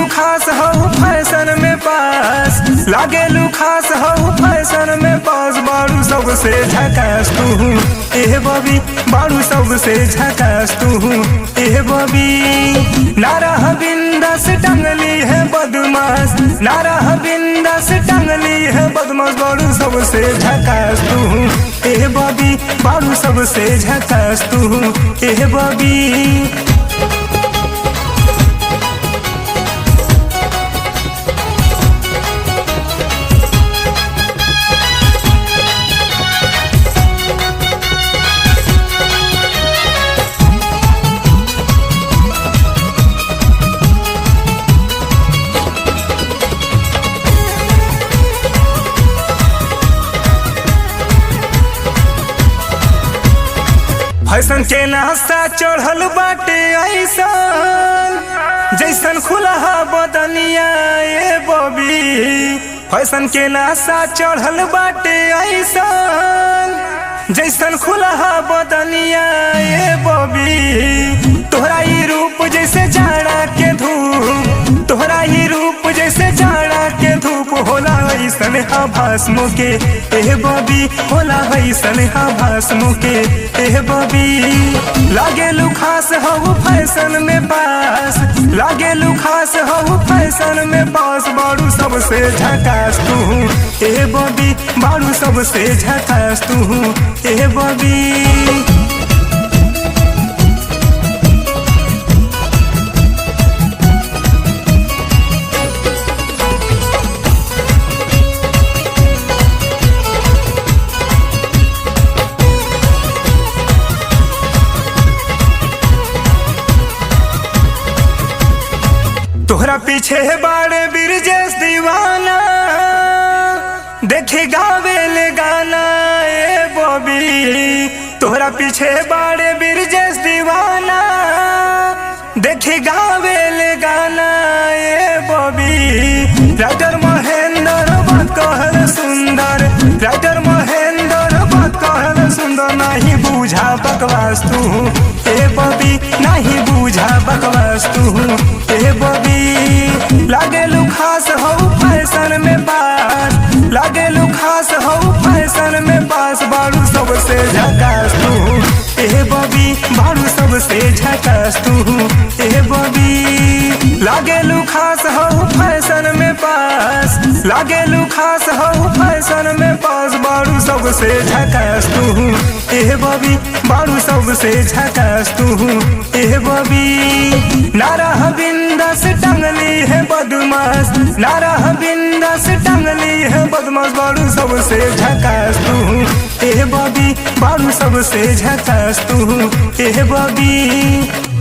खास हो फैशन में पास, लागेलू खास हो फैशन में पास। बारू सबसे झकास तू ए बबी, बारू सबसे झकास तू ए बबी। नारा बिंदास टंगली है बदमाश, नारा बिंदास टंगली है बदमाश। बारू सबसे झकास तू ए बबी, बारू सबसे झकास तू ए बबी। फैशन के नाश्ता चढ़ल बाटे ऐसन, जैसन खुला बदनिया ए बबी। फैशन के नाश्ता चढ़ल बाटे ऐसन, जैसन खुला बदनिया ए बबी। तोहरा ही रूप जैसे जाड़ा के धूप, तोहरा ही रूप जैसे जाड़ा के धूप। होला ऐसन भस्म के ए बबी, होला ऐसन भस्म के ए बबी। लागेलू खास हो फैशन में पास, लागेलू खास हो फैशन में पास। बारू सबसे झकास तू ए बबी, बारू सबसे झकास तू ए बबी। तोहरा पीछे बाड़े बिरजेश दीवाना, देखे गावेले गाना ए बबी। तोहरा पीछे बाड़े बिरजेश दीवाना, देखे गावेले गाना ए बबी। राइटर महेंद्र बात कहल सुंदर, राइटर महेंद्र बात कहल सुंदर। नहीं बूझा बकवास तू ए बबी, नहीं बूझा बकवास तू ए बबी। लागेलू खास हो फैशन में पास, लागेलू खास हो फैशन में पास। बारू सबसे झकास तू ए बबी, बारू सबसे झकास तू ए बबी। लागेलू खास हो फैशन में पास, लागेलू खास हो फैशन में पास। बारू सबसे झकास तू ए बबी, बारू सबसे झकास तू ए बबी। नारा बिंदास टंगली है बदमाश, नारा बिंदास टंगली है बदमाश। बारू सबसे झकास तू ए बबी, बारू सबसे झकास तू ए बबी।